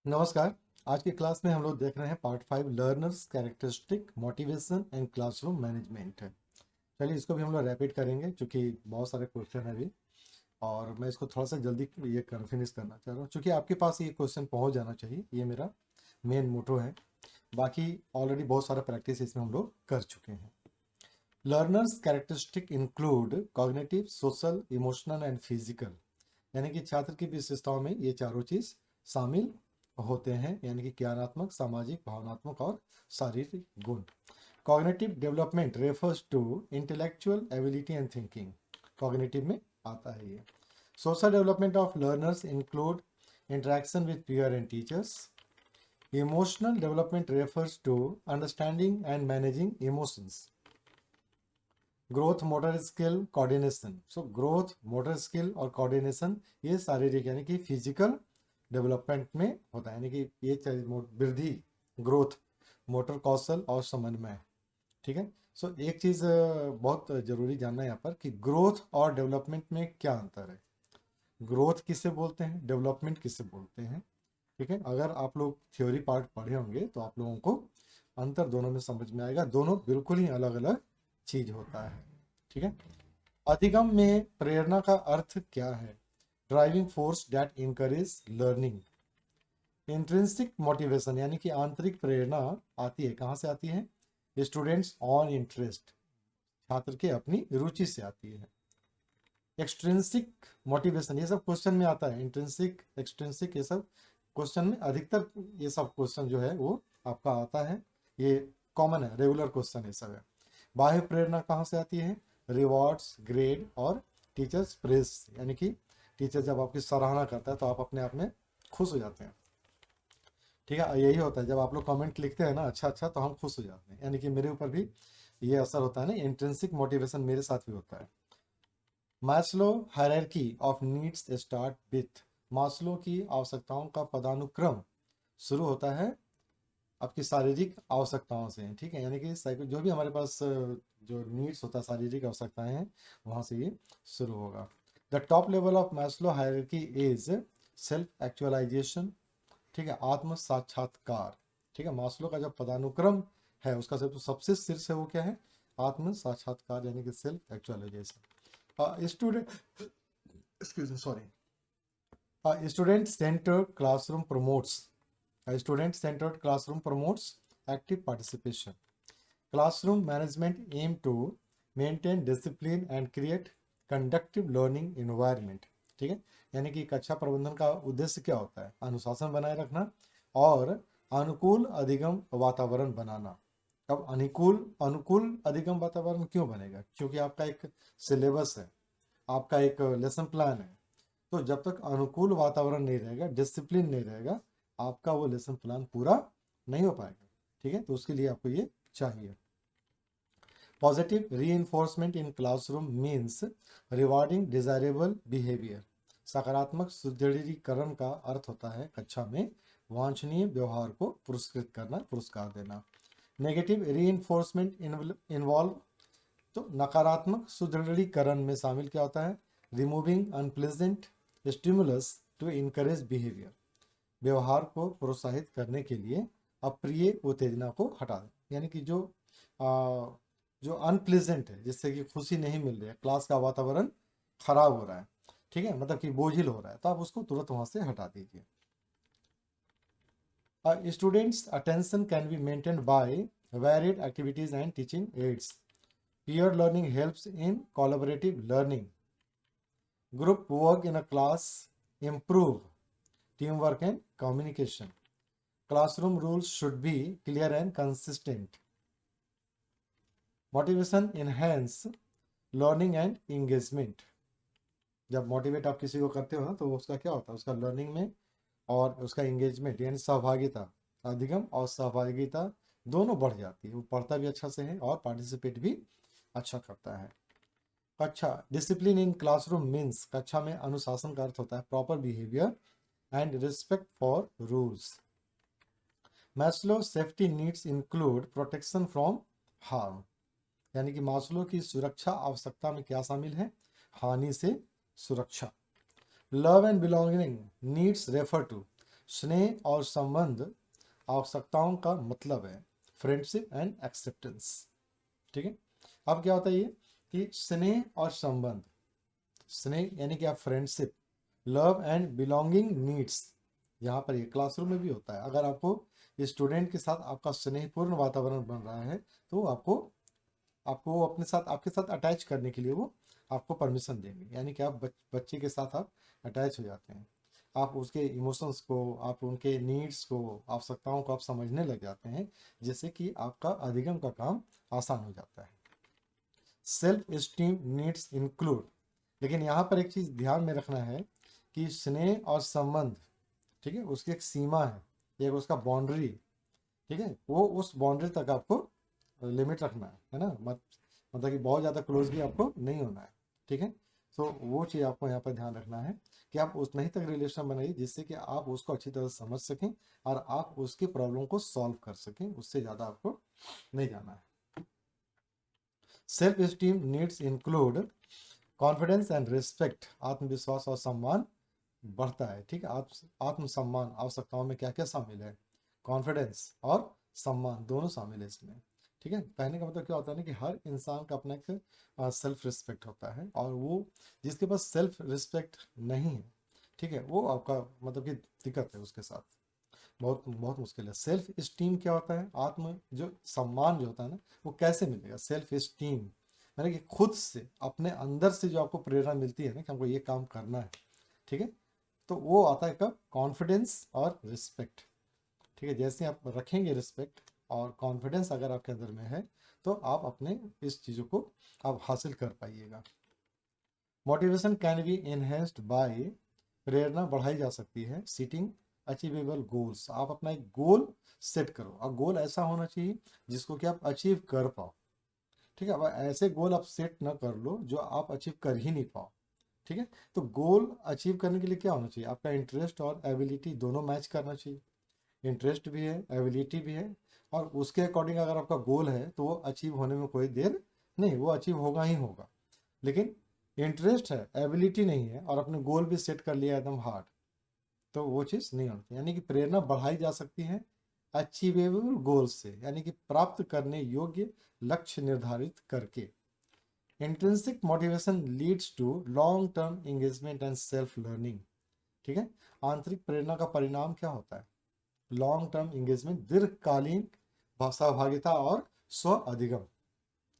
नमस्कार। आज की क्लास में हम लोग देख रहे हैं part 5 learners characteristic motivation and classroom management. चलिए इसको भी हम लोग रैपिड करेंगे क्योंकि बहुत सारे क्वेश्चन है अभी और मैं इसको थोड़ा सा जल्दी ये फिनिश करना चाह रहा हूँ क्योंकि आपके पास ये क्वेश्चन पहुँच जाना चाहिए। ये मेरा मेन मोटो है। बाकी ऑलरेडी बहुत सारा प्रैक्टिस इसमें हम लोग कर चुके हैं। Learners characteristic include cognitive, social, emotional and physical. यानी कि छात्र की विशेषताओं में ये चारों चीज शामिल होते हैं, यानी कि ज्ञानात्मक, सामाजिक, भावनात्मक और शारीरिक गुण। Cognitive development refers to intellectual ability and thinking. Cognitive में आता है ये। Social development of learners include interaction with peer and teachers. Emotional development refers to understanding and managing emotions. Growth, motor skill, coordination. So growth, motor skill और coordination ये शारीरिक यानी कि physical development में होता है, यानी कि ये वृद्धि, ग्रोथ, मोटर कौशल और समन्वय। ठीक है। सो एक चीज़ बहुत ज़रूरी जानना है यहाँ पर कि ग्रोथ और डेवलपमेंट में क्या अंतर है। ग्रोथ किसे बोलते हैं, डेवलपमेंट किसे बोलते हैं। ठीक है। अगर आप लोग थ्योरी पार्ट पढ़े होंगे तो आप लोगों को अंतर दोनों में समझ में आएगा। दोनों बिल्कुल ही अलग अलग चीज होता है। ठीक है। अधिगम में प्रेरणा का अर्थ क्या है। Driving force that encourage learning. Intrinsic motivation यानी कि आंतरिक प्रेरणा आती है, कहाँ से आती है, स्टूडेंट्स ऑन इंटरेस्ट, छात्र के अपनी रुचि से आती है। एक्सट्रिंसिक मोटिवेशन ये सब क्वेश्चन में आता है। इंट्रिंसिक, एक्सट्रिंसिक ये सब क्वेश्चन में अधिकतर ये सब क्वेश्चन जो है वो आपका आता है। ये कॉमन है, रेगुलर क्वेश्चन ये सब है। बाह्य प्रेरणा कहाँ से आती है, रिवॉर्ड्स, ग्रेड और टीचर्स प्रेस, यानी कि टीचर जब आपकी सराहना करता है तो आप अपने आप में खुश हो जाते हैं। ठीक है। यही होता है जब आप लोग कमेंट लिखते हैं ना अच्छा अच्छा तो हम खुश हो जाते हैं, यानी कि मेरे ऊपर भी ये असर होता है ना। इंट्रिंसिक मोटिवेशन मेरे साथ भी होता है। Maslow hierarchy of needs start with. Maslow की आवश्यकताओं का पदानुक्रम शुरू होता है आपकी शारीरिक आवश्यकताओं से। ठीक है। यानी कि साइको जो भी हमारे पास जो नीड्स होता है, शारीरिक आवश्यकताएं हैं, वहाँ से ये शुरू होगा। The top level of Maslow hierarchy is self actualization. ठीक है, आत्म साक्षात्कार। ठीक है। मास्लो का जो पदानुक्रम है उसका सबसे शीर्ष है वो क्या है, आत्म साक्षात्कार यानी कि self actualization. Student excuse me sorry student centered classroom promotes. A student-centered classroom promotes active participation. Classroom management aim to maintain discipline and create conducive learning environment. ठीक है। यानी कि कक्षा प्रबंधन का उद्देश्य क्या होता है, अनुशासन बनाए रखना और अनुकूल अधिगम वातावरण बनाना। अब अनुकूल अनुकूल अधिगम वातावरण क्यों बनेगा, क्योंकि आपका एक सिलेबस है, आपका एक लेसन प्लान है। तो जब तक अनुकूल वातावरण नहीं रहेगा, डिसिप्लिन नहीं रहेगा, आपका वो लेसन प्लान पूरा नहीं हो पाएगा। ठीक है। तो उसके लिए आपको ये चाहिए। Positive reinforcement in classroom means rewarding desirable behaviour. सकारात्मक सुदृढ़ीकरण का अर्थ होता है कक्षा में वांछनीय व्यवहार को पुरस्कृत करना, पुरस्कार देना। नेगेटिव रीइंफोर्समेंट इन्वॉल्व, तो नकारात्मक सुदृढ़ीकरण में शामिल क्या होता है, removing unpleasant stimulus to encourage behaviour. व्यवहार को प्रोत्साहित करने के लिए अप्रिय उत्तेजना को हटा दें, यानी कि जो अनप्लेजेंट है, जिससे कि खुशी नहीं मिल रही है, क्लास का वातावरण खराब हो रहा है, ठीक है, मतलब कि बोझिल हो रहा है, तो आप उसको तुरंत वहां से हटा दीजिए। Students attention can be maintained by varied activities and teaching aids. Peer learning helps in collaborative learning. Group work in a class improve teamwork and communication. Classroom rules should be clear and consistent. Motivation enhance learning and engagement. जब motivate आप किसी को करते हो ना तो उसका क्या होता है, उसका लर्निंग में और उसका एंगेजमेंट यानी सहभागिता, अधिगम और सहभागिता दोनों बढ़ जाती है। वो पढ़ता भी अच्छा से है और पार्टिसिपेट भी अच्छा करता है। कक्षा डिसिप्लिन इन क्लासरूम मीन्स, कक्षा में अनुशासन का अर्थ होता है proper behaviour and respect for rules. Maslow safety needs include protection from harm, यानी कि मास्लो की सुरक्षा आवश्यकता में क्या शामिल है, हानि से सुरक्षा। Love and belonging needs refer to स्नेह और संबंध आवश्यकताओं का मतलब है फ्रेंडशिप एंड एक्सेप्टेंस। ठीक है, अब क्या होता है ये कि स्नेह और संबंध, स्नेह यानी कि आप friendship, love and belonging needs, यहाँ पर ये क्लासरूम में भी होता है। अगर आपको स्टूडेंट के साथ आपका स्नेहपूर्ण वातावरण बन रहा है तो आपको आपको वो अपने साथ, आपके साथ अटैच करने के लिए वो आपको परमिशन देंगे, यानी कि आप बच्चे के साथ आप अटैच हो जाते हैं, आप उसके इमोशंस को, आप उनके नीड्स को, आवश्यकताओं को आप समझने लग जाते हैं, जिससे कि आपका अधिगम का काम आसान हो जाता है। सेल्फ स्टीम नीड्स इंक्लूड, लेकिन यहाँ पर एक चीज़ ध्यान में रखना है कि स्नेह और संबंध, ठीक है, उसकी एक सीमा है, एक उसका बाउंड्री, ठीक है, वो उस बाउंड्री तक आपको लिमिट रखना है ना, मतलब कि बहुत ज़्यादा क्लोज भी आपको नहीं होना है। ठीक है, तो वो चीज़ आपको यहाँ पर ध्यान रखना है कि आप उतना ही तक रिलेशन बनाइए जिससे कि आप उसको अच्छी तरह से समझ सकें और आप उसकी प्रॉब्लम को सॉल्व कर सकें, उससे ज़्यादा आपको नहीं जाना है। Self esteem needs include confidence and respect, आत्मविश्वास और सम्मान बढ़ता है। ठीक है, आत्मसम्मान आवश्यकताओं में क्या क्या शामिल है, कॉन्फिडेंस और सम्मान दोनों शामिल है इसमें। ठीक है, कहने का मतलब क्या होता है ना कि हर इंसान का अपना एक सेल्फ रिस्पेक्ट होता है, और वो जिसके पास सेल्फ रिस्पेक्ट नहीं है, ठीक है, वो आपका मतलब कि दिक्कत है उसके साथ, बहुत बहुत मुश्किल है। सेल्फ स्टीम क्या होता है, आत्म जो सम्मान जो होता है ना, वो कैसे मिलेगा, सेल्फ स्टीम यानी कि खुद से अपने अंदर से जो आपको प्रेरणा मिलती है ना कि हमको ये काम करना है, ठीक है, तो वो आता है कब, कॉन्फिडेंस और रिस्पेक्ट। ठीक है, जैसे आप रखेंगे रिस्पेक्ट और कॉन्फिडेंस अगर आपके अंदर में है तो आप अपने इस चीज़ों को आप हासिल कर पाइएगा। Motivation can be enhanced by, प्रेरणा बढ़ाई जा सकती है सीटिंग अचीवेबल गोल्स, आप अपना एक गोल सेट करो, और गोल ऐसा होना चाहिए जिसको कि आप अचीव कर पाओ। ठीक है, अब ऐसे गोल आप सेट ना कर लो जो आप अचीव कर ही नहीं पाओ। ठीक है, तो गोल अचीव करने के लिए क्या होना चाहिए, आपका इंटरेस्ट और एबिलिटी दोनों मैच करना चाहिए, इंटरेस्ट भी है, एबिलिटी भी है, और उसके अकॉर्डिंग अगर आपका गोल है तो वो अचीव होने में कोई देर नहीं, वो अचीव होगा ही होगा। लेकिन इंटरेस्ट है, एबिलिटी नहीं है, और अपने गोल भी सेट कर लिया एकदम हार्ड, तो वो चीज़ नहीं होती। यानी कि प्रेरणा बढ़ाई जा सकती है अचीवेबल गोल से, यानी कि प्राप्त करने योग्य लक्ष्य निर्धारित करके। Intrinsic motivation leads to long term engagement and self learning. ठीक है, आंतरिक प्रेरणा का परिणाम क्या होता है, लॉन्ग टर्म एंगेजमेंट, दीर्घकालीन सहभागिता और स्व अधिगम।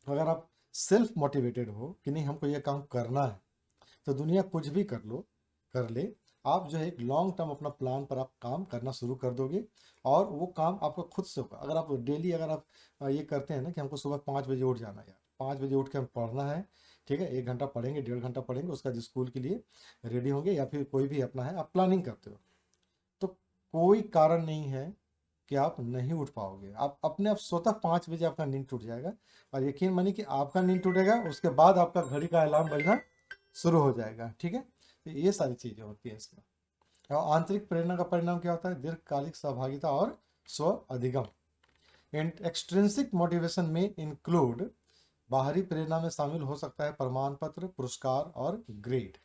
अगर आप सेल्फ मोटिवेटेड हो कि नहीं हमको ये काम करना है, तो दुनिया कुछ भी कर लो, कर ले, आप जो है एक लॉन्ग टर्म अपना प्लान पर आप काम करना शुरू कर दोगे, और वो काम आपका खुद से होगा। अगर आप डेली अगर आप ये करते हैं ना कि हमको सुबह 5 बजे उठ जाना है, यार 5 बजे उठ के हम पढ़ना है, ठीक है, 1 घंटा पढ़ेंगे, 1.5 घंटा पढ़ेंगे, उसका जो स्कूल के लिए रेडी होंगे, या फिर कोई भी अपना है आप प्लानिंग करते हो, तो कोई कारण नहीं है कि आप नहीं उठ पाओगे। आप अपने आप स्वतः 5 बजे आपका नींद टूट जाएगा, और यकीन मानिए कि आपका नींद टूटेगा उसके बाद आपका घड़ी का अलार्म बजना शुरू हो जाएगा। ठीक है, तो ये सारी चीज़ें होती है इसमें। और आंतरिक प्रेरणा का परिणाम क्या होता है, दीर्घकालिक सहभागिता और स्व अधिगम। एक्सट्रिंसिक मोटिवेशन में इंक्लूड, बाहरी प्रेरणा में शामिल हो सकता है प्रमाण पत्र, पुरस्कार और ग्रेड।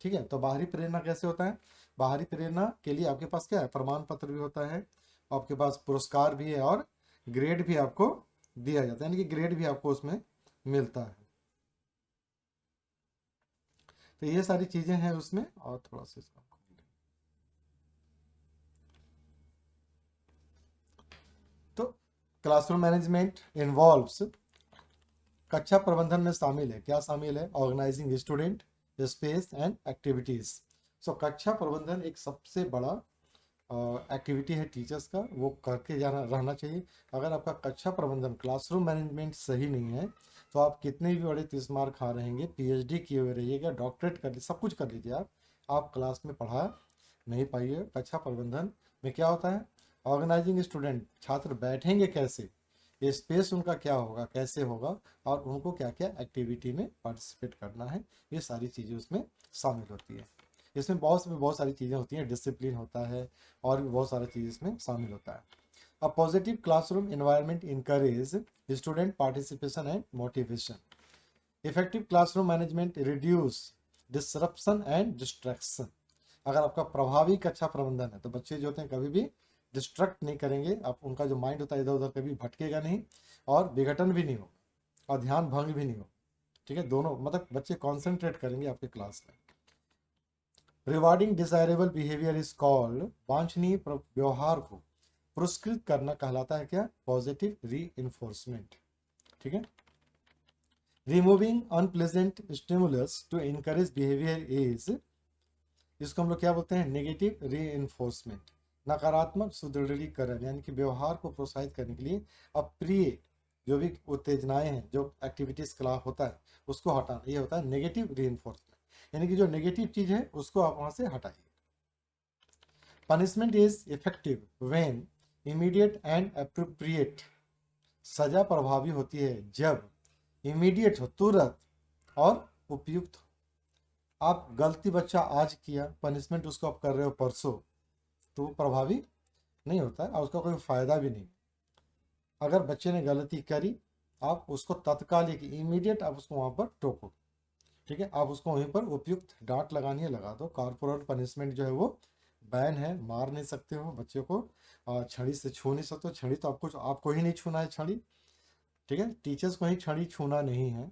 ठीक है, तो बाहरी प्रेरणा कैसे होता है, बाहरी प्रेरणा के लिए आपके पास क्या है, प्रमाण पत्र भी होता है, आपके पास पुरस्कार भी है, और ग्रेड भी आपको दिया जाता है, यानी कि ग्रेड भी आपको उसमें मिलता है। तो ये सारी चीज़ें हैं उसमें, और थोड़ा सा इसका तो क्लासरूम मैनेजमेंट इन्वॉल्व्स, कक्षा प्रबंधन में शामिल है, क्या शामिल है, organising student, space and activities. So कक्षा प्रबंधन एक सबसे बड़ा एक्टिविटी है टीचर्स का, वो करके जाना रहना चाहिए। अगर आपका कक्षा प्रबंधन, क्लासरूम मैनेजमेंट सही नहीं है तो आप कितने भी बड़े 30 मार खा रहेंगे, पीएचडी किए हुए रहिएगा, डॉक्टरेट कर लीजिए, सब कुछ कर लीजिए, आप क्लास में पढ़ा नहीं पाइए। कक्षा प्रबंधन में क्या होता है, ऑर्गेनाइजिंग स्टूडेंट, छात्र बैठेंगे कैसे, ये स्पेस उनका क्या होगा, कैसे होगा, और उनको क्या क्या एक्टिविटी में पार्टिसिपेट करना है, ये सारी चीज़ें उसमें शामिल होती है। इसमें बहुत सारी चीज़ें होती हैं, डिसिप्लिन होता है, और भी बहुत सारी चीज़ इसमें शामिल होता है। A positive classroom environment encourage student participation and motivation. Effective classroom management reduce disruption and distraction, अगर आपका प्रभावी कक्षा प्रबंधन है तो बच्चे जो होते हैं कभी भी डिस्ट्रैक्ट नहीं करेंगे, आप उनका जो माइंड होता है इधर उधर कभी भटकेगा नहीं, और विघटन भी नहीं होगा और ध्यान भंग भी नहीं होगा। ठीक है, दोनों मतलब बच्चे कॉन्सेंट्रेट करेंगे आपके क्लास में। Rewarding desirable behaviour is called, वांछनीय व्यवहार को पुरस्कृत करना कहलाता है क्या, पॉजिटिव री इन्फोर्समेंट। ठीक है, removing unpleasant stimulus to encourage behaviour is, इसको हम लोग क्या बोलते हैं, नेगेटिव रीइंफोर्समेंट। नकारात्मक सुदृढ़ीकरण यानी कि व्यवहार को प्रोत्साहित करने के लिए अप्रिय जो भी उत्तेजनाएं हैं, जो एक्टिविटीज क्लास होता है उसको हटाना, ये होता है नेगेटिव रीइंफोर्समेंट। यानी कि जो नेगेटिव चीज है उसको आप वहां से हटाइए। Punishment is effective when immediate and appropriate, सजा प्रभावी होती है जब इमीडिएट हो, तुरंत, और उपयुक्त हो। आप गलती बच्चा आज किया, पनिशमेंट उसको आप कर रहे हो परसों, तो वो प्रभावी नहीं होता है और उसका कोई फायदा भी नहीं। अगर बच्चे ने गलती करी, आप उसको तत्काल इमीडिएट आप उसको वहां पर टोको। ठीक है, आप उसको वहीं पर उपयुक्त डांट लगानी है लगा दो। कॉर्पोरल पनिशमेंट जो है वो बैन है, मार नहीं सकते हो बच्चे को, छड़ी से छू नहीं सकते हो। छड़ी तो आपको ही नहीं छूना है छड़ी। ठीक है, टीचर्स को ही छड़ी छूना नहीं है।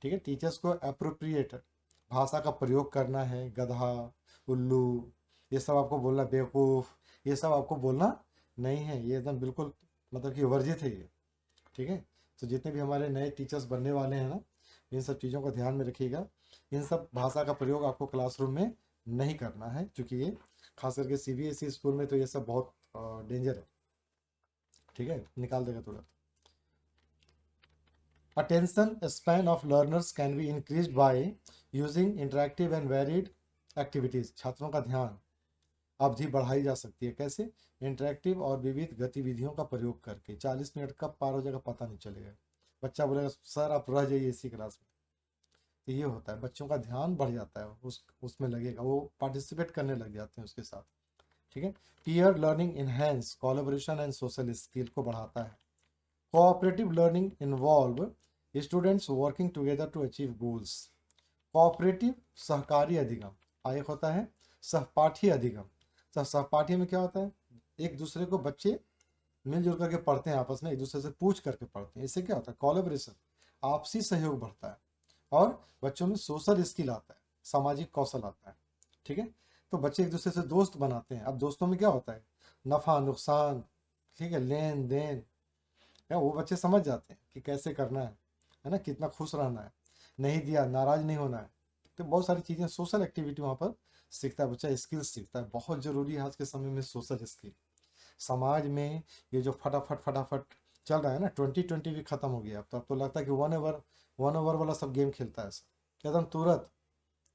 ठीक है, टीचर्स को अप्रोप्रिएट भाषा का प्रयोग करना है, गधा, उल्लू, ये सब आपको बोलना, बेवकूफ़, ये सब आपको बोलना नहीं है। ये एकदम बिल्कुल मतलब कि वर्जित है ये। ठीक है, तो जितने भी हमारे नए टीचर्स बनने वाले हैं ना, इन सब चीज़ों को ध्यान में रखिएगा। इन सब भाषा का प्रयोग आपको क्लासरूम में नहीं करना है, क्योंकि ये खास करके सीबीएसई स्कूल में तो ये सब बहुत डेंजर है। ठीक है, निकाल देगा तुरंत। Attention span of learners can be increased by using interactive and varied activities. छात्रों का ध्यान अवधि बढ़ाई जा सकती है, कैसे, इंटरेक्टिव और विविध गतिविधियों का प्रयोग करके। 40 मिनट कब पार हो जाएगा पता नहीं चलेगा। बच्चा बोलेगा सर आप रह जाइए इसी क्लास में, तो ये होता है, बच्चों का ध्यान बढ़ जाता है, उसमें लगेगा, वो पार्टिसिपेट करने लग जाते हैं उसके साथ। ठीक है, peer learning enhance collaboration and social skill को बढ़ाता है। Cooperative learning involve students working together to achieve goals. Cooperative सहकारी अधिगम, एक होता है सहपाठी अधिगम। तो सहपाठी में क्या होता है, एक दूसरे को बच्चे मिलजुल करके पढ़ते हैं, आपस में एक दूसरे से पूछ करके पढ़ते हैं। इससे क्या होता है, कोलैबोरेशन, आपसी सहयोग बढ़ता है, और बच्चों में सोशल स्किल आता है, सामाजिक कौशल आता है। ठीक है, तो बच्चे एक दूसरे से दोस्त बनाते हैं। अब दोस्तों में क्या होता है, नफा नुकसान, ठीक है, लेन देन, या वो बच्चे समझ जाते हैं कि कैसे करना है ना, कितना खुश रहना है, नहीं दिया नाराज नहीं होना है। तो बहुत सारी चीज़ें, सोशल एक्टिविटी वहाँ पर सीखता है बच्चा, स्किल्स सीखता है। बहुत ज़रूरी है आज के समय में सोशल स्किल। समाज में ये जो फटाफट फटाफट चल रहा है ना, 2020 भी खत्म हो गया। अब तो लगता है कि 1 ओवर वाला सब गेम खेलता है सब एकदम तुरंत।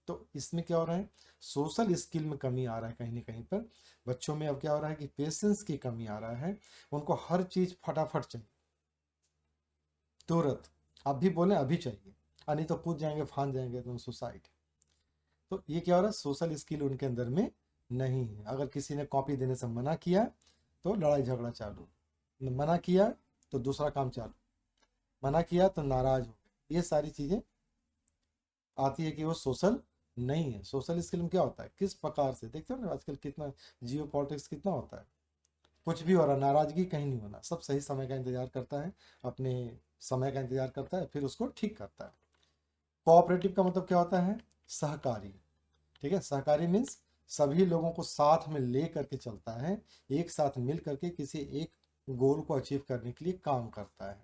तो इसमें क्या हो रहा है, सोशल स्किल में कमी आ रहा है कहीं ना कहीं पर। बच्चों में अब क्या हो रहा है कि पेशेंस की कमी आ रहा है, उनको हर चीज़ फटाफट चाहिए, तुरंत। आप भी बोले अभी चाहिए, नहीं तो कूद जाएंगे, फान जाएंगे तो सुसाइड। तो ये क्या हो रहा है, सोशल स्किल उनके अंदर में नहीं है। अगर किसी ने कॉपी देने से मना किया तो लड़ाई झगड़ा चालू, मना किया तो दूसरा काम चालू, मना किया तो नाराज हो गए। ये सारी चीज़ें आती है कि वो सोशल नहीं है। सोशल स्किल में क्या होता है, किस प्रकार से, देखते हो ना आजकल कितना जियो पॉलिटिक्स कितना होता है, कुछ भी हो रहा, नाराजगी कहीं नहीं होना, सब सही समय का इंतजार करता है, अपने समय का इंतजार करता है, फिर उसको ठीक करता है। कोऑपरेटिव का मतलब क्या होता है, सहकारी। ठीक है, सहकारी मीन्स सभी लोगों को साथ में ले करके चलता है, एक साथ मिल करके किसी एक गोल को अचीव करने के लिए काम करता है।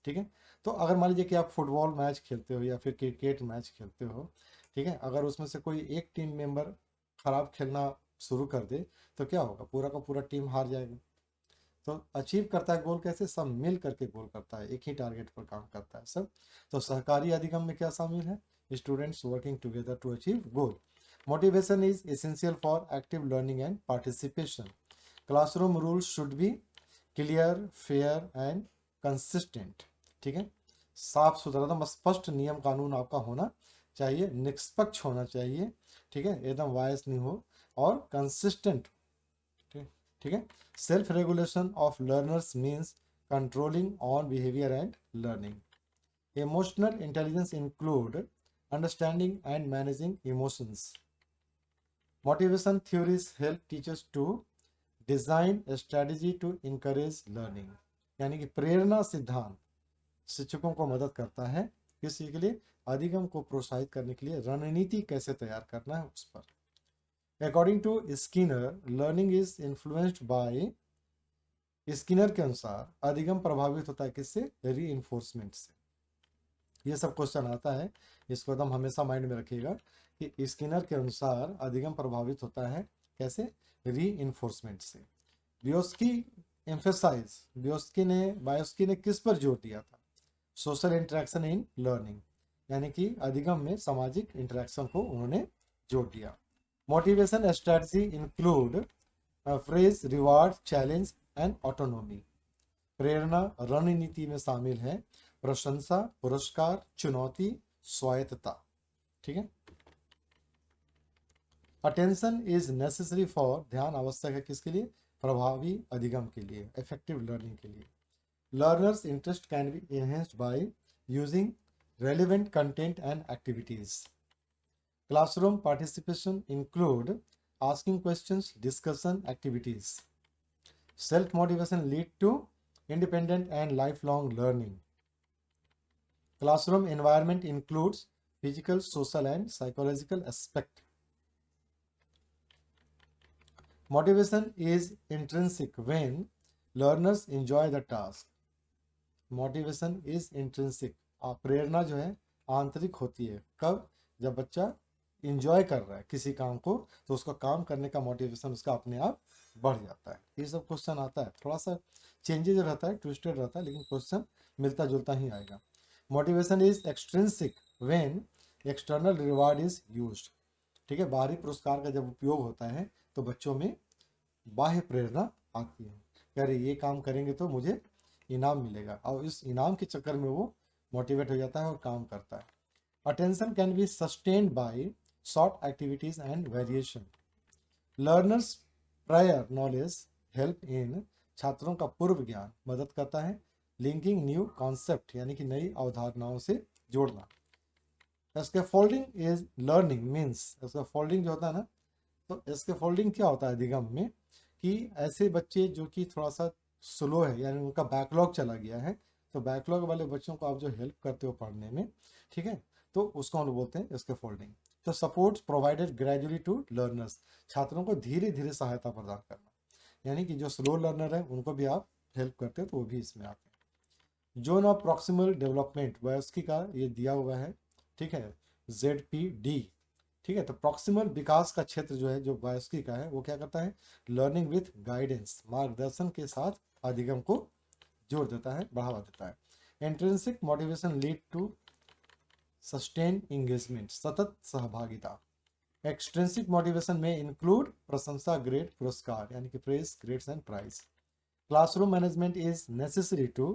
ठीक है, तो अगर मान लीजिए कि आप फुटबॉल मैच खेलते हो या फिर क्रिकेट मैच खेलते हो, ठीक है, अगर उसमें से कोई एक टीम मेंबर खराब खेलना शुरू कर दे तो क्या होगा, पूरा का पूरा टीम हार जाएगा। तो अचीव करता है गोल कैसे, सब मिल करके गोल करता है, एक ही टारगेट पर काम करता है सब। तो सहकारी अधिगम में क्या शामिल है, students working together to achieve goal. Motivation is essential for active learning and participation. Classroom rules should be clear, fair and consistent. ठीक है, साफ सुथरा एकदम स्पष्ट नियम कानून आपका होना चाहिए, निष्पक्ष होना चाहिए। ठीक है, एकदम वायस नहीं हो, और कंसिस्टेंट। ठीक है, self regulation of learners means controlling on behaviour and learning. Emotional intelligence include understanding and managing emotions. Motivation theories help teachers to design a strategy to encourage learning, यानी कि प्रेरणा सिद्धांत शिक्षकों को मदद करता है किसी के लिए अधिगम को प्रोत्साहित करने के लिए रणनीति कैसे तैयार करना है उस पर। According to Skinner, learning is influenced by, Skinner के अनुसार अधिगम प्रभावित होता है किससे? रीइंफोर्समेंट से। ये सब क्वेश्चन आता है, इसको एकदम हमेशा माइंड में रखिएगा कि स्किनर के अनुसार अधिगम प्रभावित होता है कैसे? रीइंफोर्समेंट से। बायोस्की ने किस पर जोर दिया था? सोशल इंटरेक्शन इन लर्निंग, यानी कि अधिगम में सामाजिक इंटरेक्शन को उन्होंने जोड़ दिया। Motivation strategy include praise, reward, challenge and autonomy. प्रेरणा रणनीति में शामिल है प्रशंसा, पुरस्कार, चुनौती, स्वायत्तता। ठीक है। अटेंशन इज नेसेसरी फॉर, ध्यान आवश्यक है किसके लिए? प्रभावी अधिगम के लिए, इफेक्टिव लर्निंग के लिए। Learners interest can be enhanced by using relevant content and activities. Classroom participation include asking questions, discussion activities. Self-motivation lead to independent and lifelong learning. Classroom environment includes physical, social and psychological aspect. Motivation is intrinsic when learners enjoy the task. Motivation is intrinsic. प्रेरणा जो है आंतरिक होती है कब? जब बच्चा enjoy कर रहा है किसी काम को, तो उसका काम करने का मोटिवेशन उसका अपने आप बढ़ जाता है। ये सब क्वेश्चन आता है, थोड़ा सा चेंजेज रहता है, ट्विस्टेड रहता है, लेकिन क्वेश्चन मिलता जुलता ही आएगा। Motivation is extrinsic when external reward is used. ठीक है, बाहरी पुरस्कार का जब उपयोग होता है तो बच्चों में बाह्य प्रेरणा आती है कि अरे ये काम करेंगे तो मुझे इनाम मिलेगा, और इस इनाम के चक्कर में वो मोटिवेट हो जाता है और काम करता है। Attention can be sustained by short activities and variation. Learners prior knowledge help in, छात्रों का पूर्व ज्ञान मदद करता है लिंकिंग न्यू कॉन्सेप्ट, यानी कि नई अवधारणाओं से जोड़ना। Scaffolding is learning means, scaffolding जो होता है ना, तो स्कैफोल्डिंग क्या होता है अधिगम में कि ऐसे बच्चे जो कि थोड़ा सा स्लो है, यानी उनका बैकलॉग चला गया है, तो बैकलॉग वाले बच्चों को आप जो हेल्प करते हो पढ़ने में, ठीक है, तो उसको हम बोलते हैं स्कैफोल्डिंग। तो supports provided gradually to learners, छात्रों को धीरे धीरे सहायता प्रदान करना, यानी कि जो स्लो लर्नर है उनको भी आप हेल्प करते हो, तो वो भी इसमें आते हैं। जोन ऑफ प्रॉक्सिमल डेवलपमेंट बायोस्की का ये दिया हुआ है, ठीक है, ZPD। ठीक है, तो प्रॉक्सिमल विकास का क्षेत्र जो है, जो बायोस्की का है, वो क्या करता है? लर्निंग विथ गाइडेंस, मार्गदर्शन के साथ अधिगम को जोड़ देता है, बढ़ावा देता है। Intrinsic motivation lead to sustain engagement, सतत सहभागिता। एक्सट्रिंसिक मोटिवेशन में इंक्लूड प्रशंसा, ग्रेड, पुरस्कार, यानी कि praise, grades and prize. Classroom management is necessary to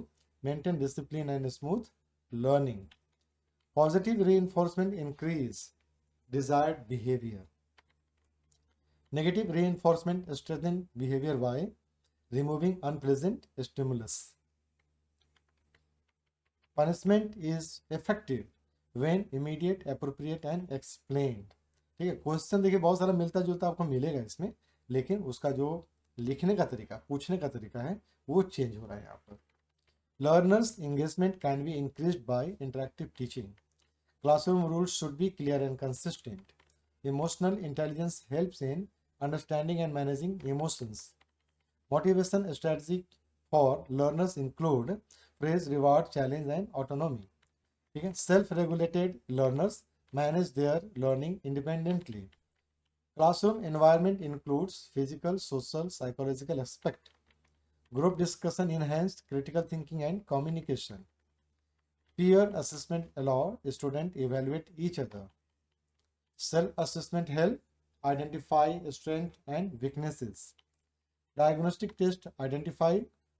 maintain discipline and smooth learning. Positive reinforcement increase desired behavior. Negative reinforcement strengthens behavior by removing unpleasant stimulus. Punishment is effective when immediate, appropriate and explained. ठीक है, question देखिए बहुत सारा मिलता जुलता आपको मिलेगा इसमें, लेकिन उसका जो लिखने का तरीका, पूछने का तरीका है, वो चेंज हो रहा है यहाँ पर। Learners engagement can be increased by interactive teaching. Classroom rules should be clear and consistent. Emotional intelligence helps in understanding and managing emotions. Motivation strategies for learners include praise, reward, challenge, and autonomy. ठीक है, self-regulated learners manage their learning independently. Classroom environment includes physical, social, psychological aspect. Group discussion enhanced critical thinking and communication. Peer assessment allow students evaluate each other. Self-assessment help identify strengths and weaknesses. Diagnostic test identify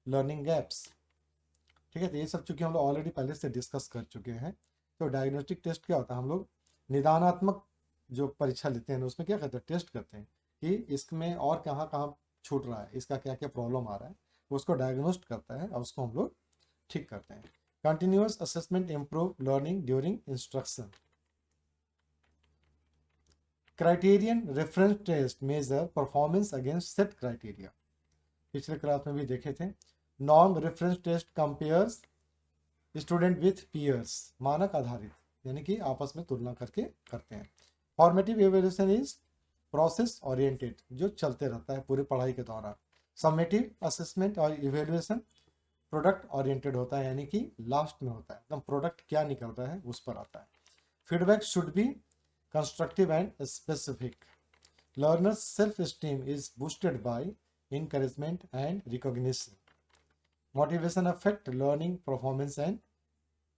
learning gaps. ठीक है, तो ये सब चूंकि हम लोग already पहले से डिस्कस कर चुके हैं। तो डायग्नोस्टिक टेस्ट क्या होता है? हम लोग निदानात्मक जो परीक्षा लेते हैं उसमें क्या करते हैं? टेस्ट करते हैं कि इसमें और कहाँ कहाँ छूट रहा है, इसका क्या क्या प्रॉब्लम आ रहा है, उसको डायग्नोस्ट करता है और उसको हम लोग ठीक करते हैं। Continuous assessment improve learning during instruction. Criterion reference test measure performance against set criteria, पिछले क्लास में भी देखे थे। Norm reference test compares student with peers, मानक आधारित यानी कि आपस में तुलना करके करते हैं। Formative evaluation is process oriented, जो चलते रहता है पूरी पढ़ाई के दौरान। समेटिव असेसमेंट और इवेल्यूएशन प्रोडक्ट ओरिएंटेड होता है, यानी कि लास्ट में होता है, एकदम प्रोडक्ट क्या निकल रहा है उस पर आता है। Feedback should be constructive and specific. Learners self esteem is boosted by encouragement and recognition. Motivation affect learning performance and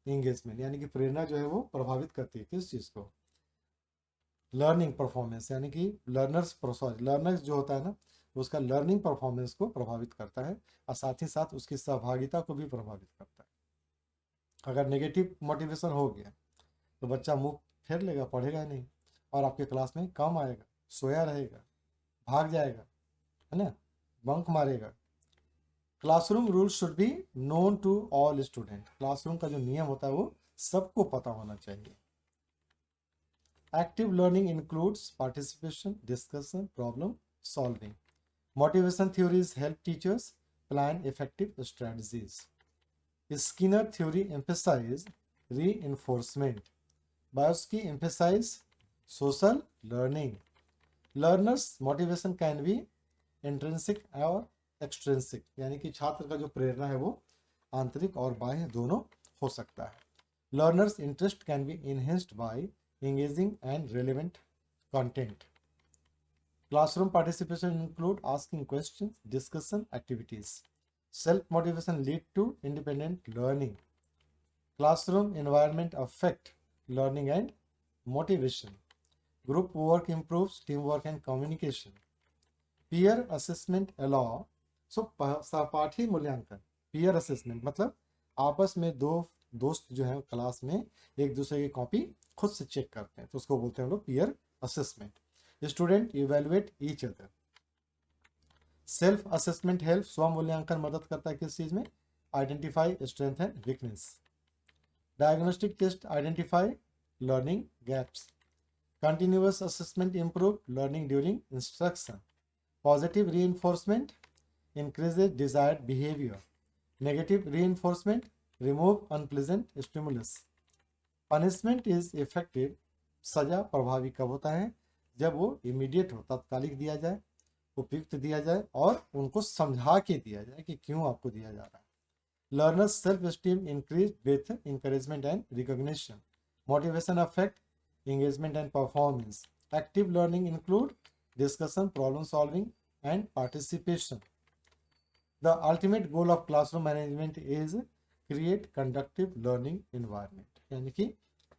engagement, यानी कि प्रेरणा जो है वो प्रभावित करती है किस चीज़ को, लर्निंग परफॉर्मेंस, यानी कि लर्नर्स जो होता है ना उसका लर्निंग परफॉर्मेंस को प्रभावित करता है और साथ ही साथ उसकी सहभागिता को भी प्रभावित करता है। अगर नेगेटिव मोटिवेशन हो गया तो बच्चा मुंह फेर लेगा, पढ़ेगा नहीं और आपके क्लास में कम आएगा, सोया रहेगा, भाग जाएगा, है ना, बंक मारेगा। Classroom rule should be known to all student, classroom का जो नियम होता है वो सबको पता होना चाहिए। Active learning includes participation, discussion, problem solving. Motivation theories help teachers plan effective strategies. Skinner theory emphasise reinforcement, Vygotsky emphasise social learning. Learners motivation can be intrinsic और एक्सट्रिंसिक, यानी कि छात्र का जो प्रेरणा है वो आंतरिक और बाह्य दोनों हो सकता है। Learners interest can be enhanced by engaging and relevant content. Classroom participation include asking questions, discussion activities. Self motivation lead to independent learning. Classroom environment affect learning and motivation. Group work improves teamwork and communication. Peer assessment allow, so सहपाठी मूल्यांकन, peer assessment मतलब आपस में दो दोस्त जो है class में एक दूसरे की कॉपी खुद से चेक करते हैं तो उसको बोलते हैं हम लोग peer assessment. Student evaluate each other. Self assessment help, स्व मूल्यांकन मदद करता है किस चीज में, identify strength and weakness. Diagnostic test identify learning gaps. Continuous assessment improve learning during instruction. Positive reinforcement increases desired behavior. Negative reinforcement remove unpleasant stimulus. Punishment is effective. सजा प्रभावी कब होता है, जब वो इमीडिएट हो, तात्कालिक दिया जाए, उपयुक्त दिया जाए और उनको समझा के दिया जाए कि क्यों आपको दिया जा रहा है। Learners self esteem increase with encouragement and recognition. Motivation affect engagement and performance. Active learning include discussion, problem solving and participation. The ultimate goal of classroom management is create conductive learning environment, यानी कि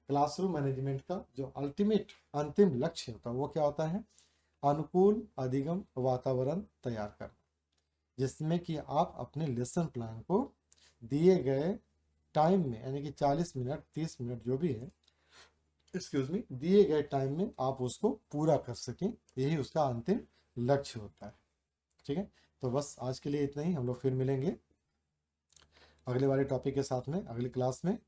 classroom management का जो अंतिम लक्ष्य होता है वो क्या होता है, अनुकूल अधिगम वातावरण तैयार करना, जिसमें कि आप अपने लेसन प्लान को दिए गए टाइम में, यानी कि 40 मिनट 30 मिनट जो भी है, दिए गए टाइम में आप उसको पूरा कर सकें, यही उसका अंतिम लक्ष्य होता है। ठीक है, तो बस आज के लिए इतना ही, हम लोग फिर मिलेंगे अगले वाले टॉपिक के साथ में अगली क्लास में।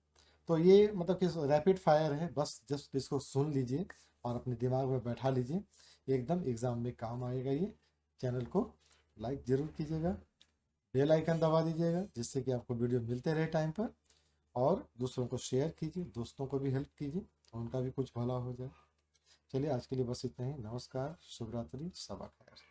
तो ये मतलब कि रैपिड फायर है, बस जस्ट इसको सुन लीजिए और अपने दिमाग में बैठा लीजिए, एकदम एग्ज़ाम में काम आएगा ये। चैनल को लाइक ज़रूर कीजिएगा, बेल आइकन दबा दीजिएगा जिससे कि आपको वीडियो मिलते रहे टाइम पर, और दूसरों को शेयर कीजिए, दोस्तों को भी हेल्प कीजिए तो उनका भी कुछ भला हो जाए। चलिए आज के लिए बस इतना ही, नमस्कार, शुभ रात्रि, सबा खैर।